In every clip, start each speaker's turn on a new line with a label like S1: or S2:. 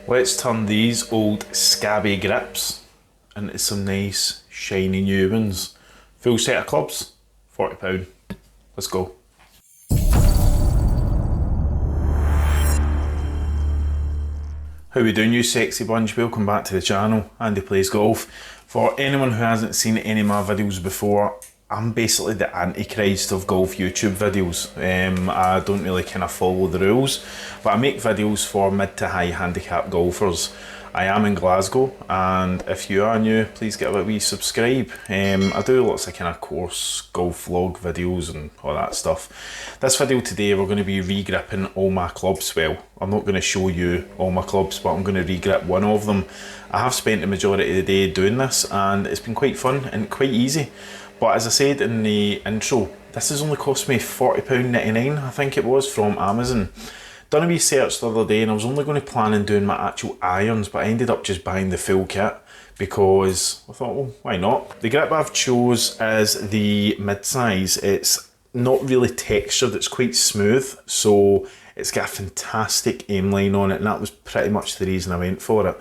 S1: Let's turn these old scabby grips into some nice shiny new ones. Full set of clubs, £40. Let's go. How we doing, you sexy bunch? Welcome back to the channel, Andy Plays Golf. For anyone who hasn't seen any of my videos before, I'm basically the antichrist of golf YouTube videos. I don't really kind of follow the rules, but I make videos for mid to high handicap golfers. I am in Glasgow, and if you are new, please give it a wee subscribe. I do lots of kind of course golf vlog videos and all that stuff. This video today, we're going to be regripping all my clubs. Well, I'm not going to show you all my clubs, but I'm going to regrip one of them. I have spent the majority of the day doing this, and it's been quite fun and quite easy. But as I said in the intro, this has only cost me £40.99, I think it was, from Amazon. Done a wee search the other day, and I was only going to plan on doing my actual irons, but I ended up just buying the full kit because I thought, well, why not? The grip I've chose is the mid-size. It's not really textured, it's quite smooth, so it's got a fantastic aim line on it, and that was pretty much the reason I went for it.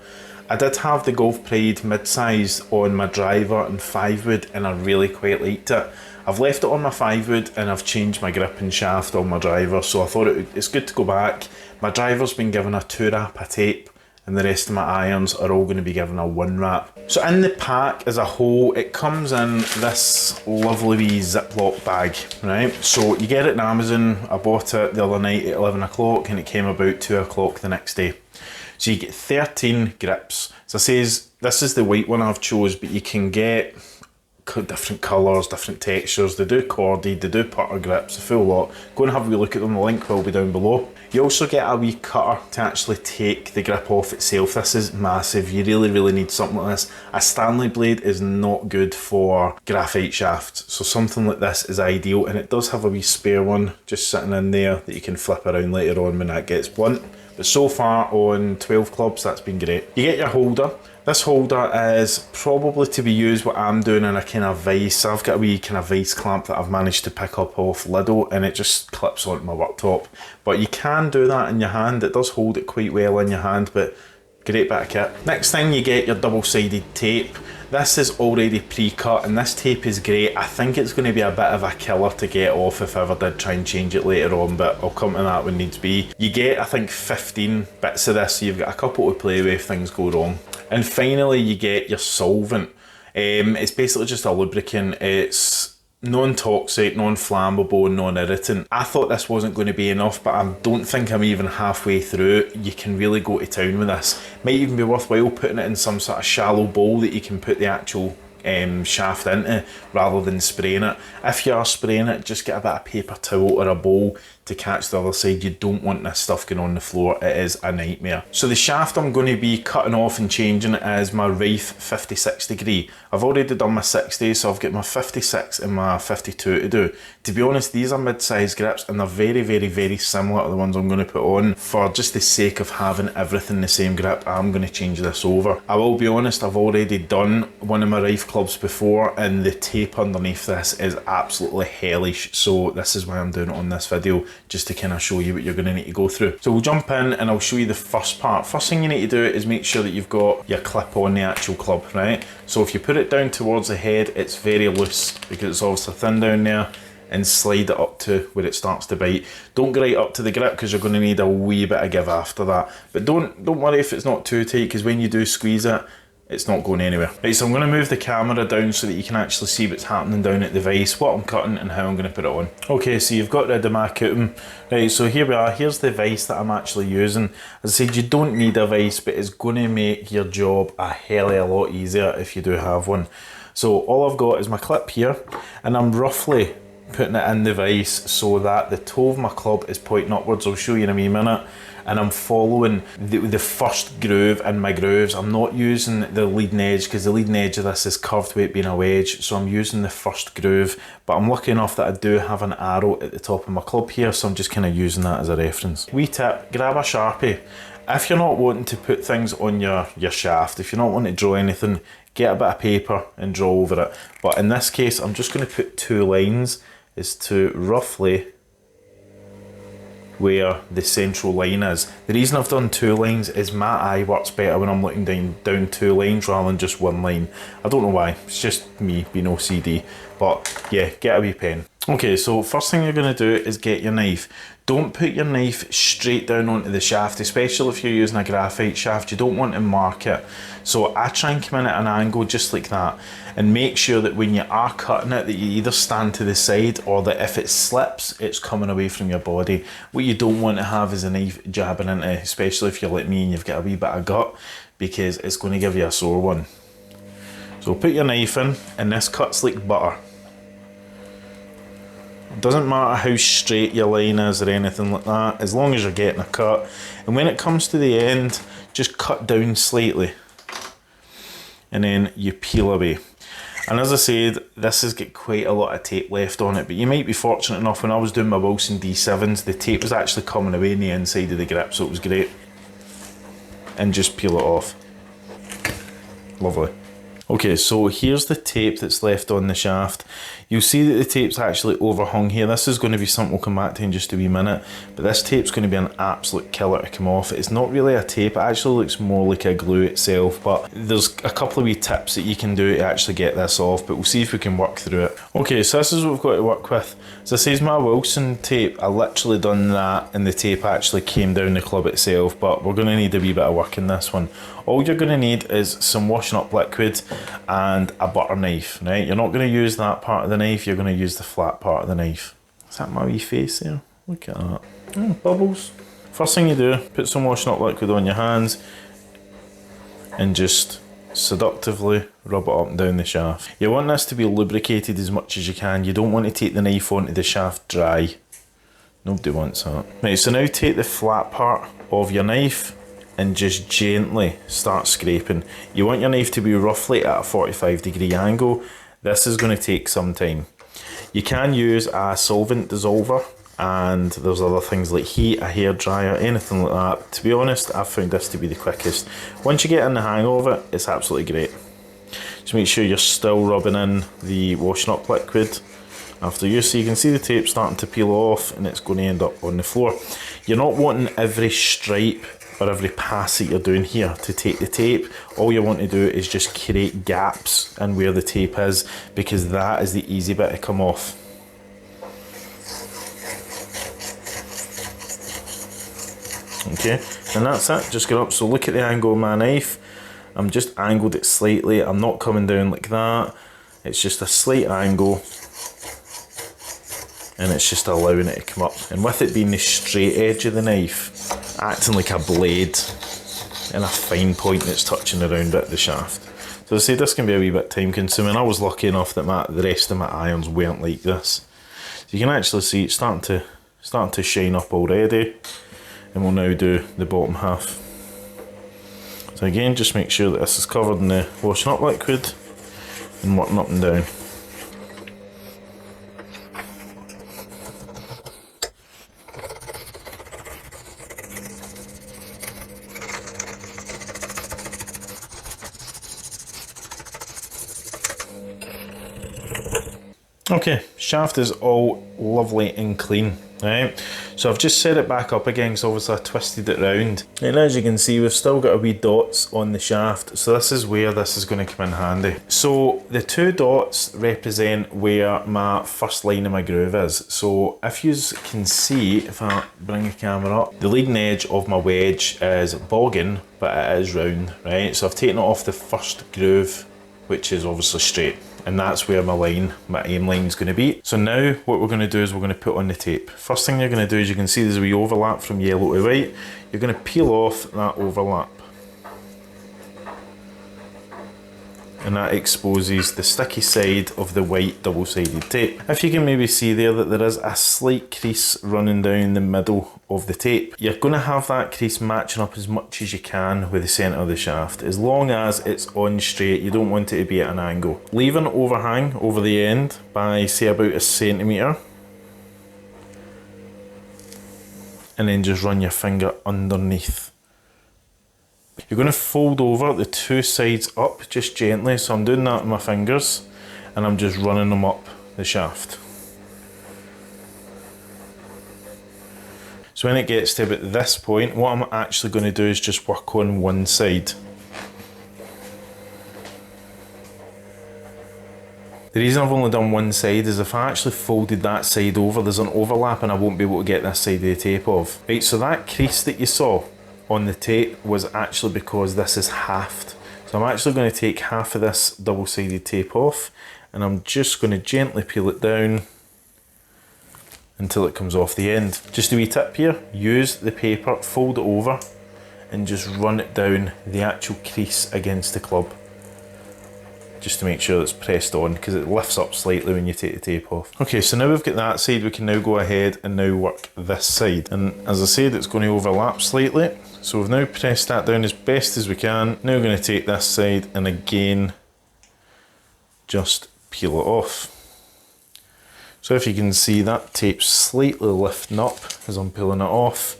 S1: I did have the Golf Pride mid-size on my driver and 5-wood, and I really quite liked it. I've left it on my 5-wood and I've changed my grip and shaft on my driver, so I thought it's good to go back. My driver's been given a 2-wrap of tape, and the rest of my irons are all going to be given a 1-wrap. So in the pack as a whole, it comes in this lovely wee Ziploc bag, right? So you get it on Amazon. I bought it the other night at 11 o'clock and it came about 2 o'clock the next day. So you get 13 grips. So it says, this is the white one I've chose, but you can get different colours, different textures. They do corded, they do putter grips, a full lot. Go and have a wee look at them, the link will be down below. You also get a wee cutter to actually take the grip off itself. This is massive, you really need something like this. A Stanley blade is not good for graphite shafts, so something like this is ideal, and it does have a wee spare one just sitting in there that you can flip around later on when that gets blunt. But so far on 12 clubs, that's been great. You get your holder. This holder is probably to be used what I'm doing in a kind of vice. I've got a wee kind of vice clamp that I've managed to pick up off Lido, and it just clips onto my worktop. But you can do that in your hand. It does hold it quite well in your hand, but great bit of kit. Next thing, you get your double-sided tape. This is already pre-cut, and this tape is great. I think it's going to be a bit of a killer to get off if I ever did try and change it later on, but I'll come to that when needs be. You get, I think, 15 bits of this, so you've got a couple to play with if things go wrong. And finally, you get your solvent. It's basically just a lubricant. It's non-toxic, non-flammable, non-irritant. I thought this wasn't going to be enough, but I don't think I'm even halfway through. You can really go to town with this. Might even be worthwhile putting it in some sort of shallow bowl that you can put the actual shaft into rather than spraying it. If you are spraying it, just get a bit of paper towel or a bowl to catch the other side. You don't want this stuff going on the floor. It is a nightmare. So the shaft I'm going to be cutting off and changing is my Rife 56 degree. I've already done my 60, so I've got my 56 and my 52 to do. To be honest, these are mid-sized grips, and they're very similar to the ones I'm going to put on. For just the sake of having everything the same grip, I'm going to change this over. I will be honest, I've already done one of my Rife clubs before, and the tape underneath this is absolutely hellish, so this is why I'm doing it on this video, just to kind of show you what you're going to need to go through. So we'll jump in and I'll show you the first part. First thing you need to do is make sure that you've got your clip on the actual club, right? So if you put it down towards the head, it's very loose because it's obviously thin down there, and slide it up to where it starts to bite. Don't go right up to the grip because you're going to need a wee bit of give after that. But don't worry if it's not too tight, because when you do squeeze it, it's not going anywhere. Right, so I'm going to move the camera down so that you can actually see what's happening down at the vise, what I'm cutting and how I'm going to put it on. Okay, so you've got rid of my cutting. Right, so here we are. Here's the vise that I'm actually using. As I said, you don't need a vise, but it's going to make your job a hell of a lot easier if you do have one. So all I've got is my clip here, and I'm roughly putting it in the vise so that the toe of my club is pointing upwards. I'll show you in a wee minute. And I'm following the first groove in my grooves. I'm not using the leading edge because the leading edge of this is curved with it being a wedge, so I'm using the first groove. But I'm lucky enough that I do have an arrow at the top of my club here, so I'm just kind of using that as a reference. Wee tip, grab a Sharpie. If you're not wanting to put things on your shaft, if you're not wanting to draw anything, get a bit of paper and draw over it. But in this case, I'm just going to put 2 lines as to roughly where the central line is. The reason I've done 2 lines is my eye works better when I'm looking down 2 lines rather than just 1 line. I don't know why, it's just me being OCD, but yeah, get a wee pen. Okay, so first thing you're going to do is get your knife. Don't put your knife straight down onto the shaft, especially if you're using a graphite shaft. You don't want to mark it. So I try and come in at an angle just like that, and make sure that when you are cutting it that you either stand to the side, or that if it slips it's coming away from your body. What you don't want to have is a knife jabbing into, especially if you're like me and you've got a wee bit of gut, because it's going to give you a sore one. So put your knife in, and this cuts like butter. It doesn't matter how straight your line is or anything like that, as long as you're getting a cut. And when it comes to the end, just cut down slightly, and then you peel away. And as I said, this has got quite a lot of tape left on it, but you might be fortunate enough, when I was doing my Wilson D7s, the tape was actually coming away in the inside of the grip, so it was great. And just peel it off. Lovely. Okay, so here's the tape that's left on the shaft. You'll see that the tape's actually overhung here. This is going to be something we'll come back to in just a wee minute, but this tape's going to be an absolute killer to come off. It's not really a tape, it actually looks more like a glue itself, but there's a couple of wee tips that you can do to actually get this off, but we'll see if we can work through it. Okay, so this is what we've got to work with. So this is my Wilson tape. I literally done that and the tape actually came down the club itself, but we're going to need a wee bit of work in this one. All you're going to need is some washing up liquid and a butter knife, right? You're not going to use that part of the knife, you're going to use the flat part of the knife. Is that my wee face there? Look at that. Oh, bubbles. First thing you do, put some washing up liquid on your hands and just seductively rub it up and down the shaft. You want this to be lubricated as much as you can. You don't want to take the knife onto the shaft dry. Nobody wants that. Right, so now take the flat part of your knife and just gently start scraping. You want your knife to be roughly at a 45-degree angle. This is going to take some time. You can use a solvent dissolver, and there's other things like heat, a hairdryer, anything like that. To be honest, I've found this to be the quickest. Once you get in the hang of it, it's absolutely great. Just make sure you're still rubbing in the washing up liquid after use, so you can see the tape starting to peel off and it's going to end up on the floor. You're not wanting every stripe or every pass that you're doing here to take the tape. All you want to do is just create gaps in where the tape is, because that is the easy bit to come off. Okay, and that's it, just get up. So look at the angle of my knife. I'm just angled it slightly. I'm not coming down like that. It's just a slight angle, and it's just allowing it to come up. And with it being the straight edge of the knife, acting like a blade and a fine point that's touching around at the shaft. So I say this can be a wee bit time consuming. I was lucky enough that the rest of my irons weren't like this. So you can actually see it's starting to shine up already. And we'll now do the bottom half. So again, just make sure that this is covered in the washing up liquid and working up and down. Okay, shaft is all lovely and clean, right? So I've just set it back up again because obviously I twisted it round. And as you can see, we've still got a wee dots on the shaft, so this is where this is going to come in handy. So the 2 dots represent where my first line of my groove is. So if you can see, if I bring the camera up, the leading edge of my wedge is bogging, but it is round, right? So I've taken it off the first groove, which is obviously straight. And that's where my aim line is going to be. So now what we're going to do is we're going to put on the tape. First thing you're going to do is, you can see there's a wee overlap from yellow to white. You're going to peel off that overlap. And that exposes the sticky side of the white double-sided tape. If you can maybe see there that there is a slight crease running down the middle of the tape, you're going to have that crease matching up as much as you can with the centre of the shaft. As long as it's on straight, you don't want it to be at an angle. Leave an overhang over the end by say about a centimetre, and then just run your finger underneath. You're going to fold over the 2 sides up just gently, so I'm doing that with my fingers and I'm just running them up the shaft. So So when it gets to about this point, what I'm actually going to do is just work on one side. The reason I've only done one side is if I actually folded that side over, there's an overlap and I won't be able to get this side of the tape off. Right, so that crease that you saw on the tape was actually because this is halved. So I'm actually going to take half of this double-sided tape off and I'm just going to gently peel it down until it comes off the end. Just a wee tip here, use the paper, fold it over and just run it down the actual crease against the club. Just to make sure it's pressed on, because it lifts up slightly when you take the tape off. Okay, so now we've got that side, we can now go ahead and now work this side. And as I said, it's going to overlap slightly. So we've now pressed that down as best as we can. Now we're going to take this side and again, just peel it off. So if you can see, that tape's slightly lifting up as I'm peeling it off.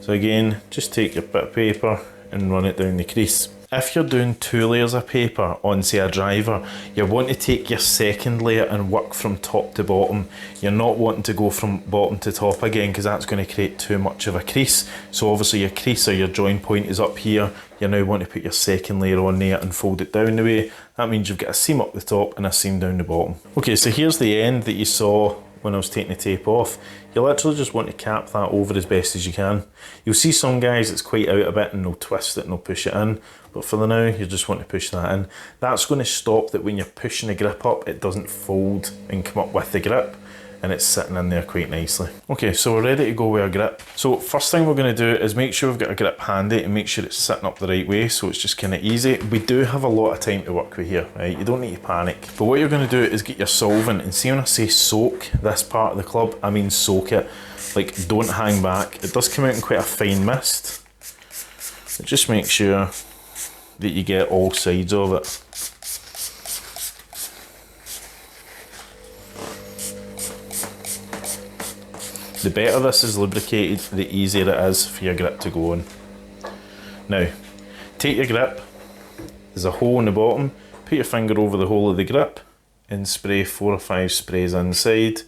S1: So again, just take your bit of paper and run it down the crease. If you're doing 2 layers of paper on, say, a driver, you want to take your second layer and work from top to bottom. You're not wanting to go from bottom to top again, because that's going to create too much of a crease. So obviously your crease or your join point is up here. You now want to put your second layer on there and fold it down the way. That means you've got a seam up the top and a seam down the bottom. Okay, so here's the end that you saw when I was taking the tape off. You literally just want to cap that over as best as you can. You'll see some guys it's quite out a bit and they'll twist it and they'll push it in, but for the now you just want to push that in. That's going to stop that when you're pushing the grip up it doesn't fold and come up with the grip, and it's sitting in there quite nicely. Okay, so we're ready to go with our grip. So first thing we're going to do is make sure we've got a grip handy and make sure it's sitting up the right way so it's just kind of easy. We do have a lot of time to work with here, right? You don't need to panic. But what you're going to do is get your solvent, and see when I say soak this part of the club, I mean soak it. Like, don't hang back. It does come out in quite a fine mist. But just make sure that you get all sides of it. The better this is lubricated, the easier it is for your grip to go on. Now, take your grip, there's a hole in the bottom, put your finger over the hole of the grip and spray 4 or 5 sprays inside,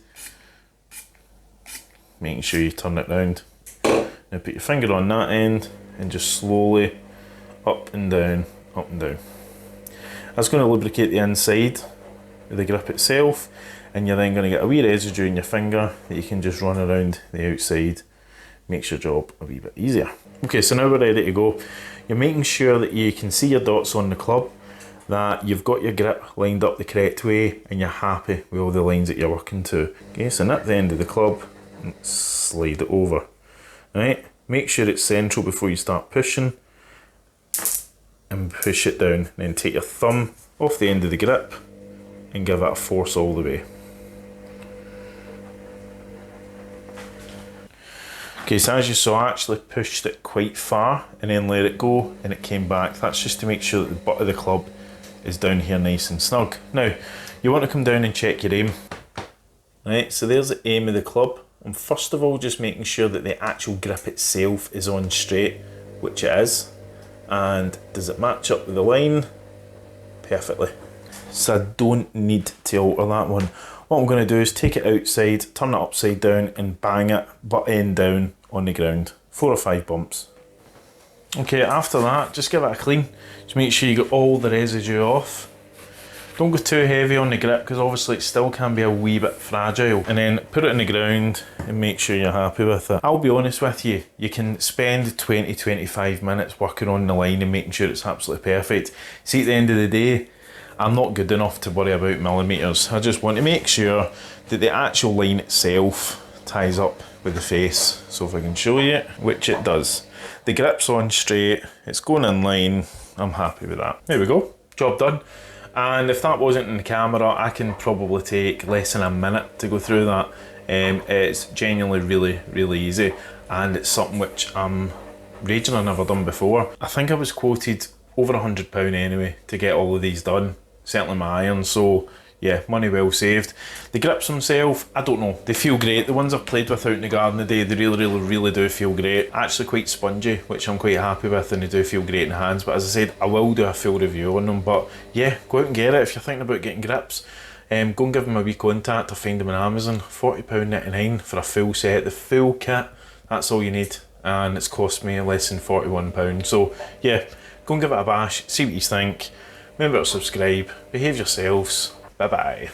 S1: making sure you turn it round. Now put your finger on that end and just slowly up and down, up and down. That's going to lubricate the inside of the grip itself, and you're then going to get a wee residue in your finger that you can just run around the outside. Makes your job a wee bit easier. Okay, so now we're ready to go. You're making sure that you can see your dots on the club, that you've got your grip lined up the correct way, and you're happy with all the lines that you're working to. Okay, so at the end of the club, slide it over. Right, make sure it's central before you start pushing, and push it down. Then take your thumb off the end of the grip and give it a force all the way. Okay, so as you saw, I actually pushed it quite far and then let it go and it came back. That's just to make sure that the butt of the club is down here nice and snug. Now, you want to come down and check your aim. Right, so there's the aim of the club. And first of all, just making sure that the actual grip itself is on straight, which it is. And does it match up with the line? Perfectly. So I don't need to alter that one. What I'm going to do is take it outside, turn it upside down and bang it butt end down on the ground. 4 or 5 bumps. Okay, after that, just give it a clean. Just make sure you get all the residue off. Don't go too heavy on the grip because obviously it still can be a wee bit fragile. And then put it in the ground and make sure you're happy with it. I'll be honest with you, you can spend 20-25 minutes working on the line and making sure it's absolutely perfect. See, at the end of the day, I'm not good enough to worry about millimetres. I just want to make sure that the actual line itself ties up with the face. So if I can show you, which it does. The grip's on straight, it's going in line, I'm happy with that. There we go, job done. And if that wasn't in the camera, I can probably take less than a minute to go through that. It's genuinely really easy, and it's something which I'm raging I've never done before. I think I was quoted over £100 anyway to get all of these done. Certainly my iron, so yeah, money well saved. The grips themselves, I don't know, they feel great. The ones I've played with out in the garden today, they really do feel great. Actually quite spongy, which I'm quite happy with, and they do feel great in the hands. But as I said, I will do a full review on them. But yeah, go out and get it if you're thinking about getting grips. Go and give them a wee contact or find them on Amazon. £40.99 for a full set, the full kit. That's all you need, and it's cost me less than £41. So yeah, go and give it a bash, see what you think. Remember to subscribe, behave yourselves, bye bye.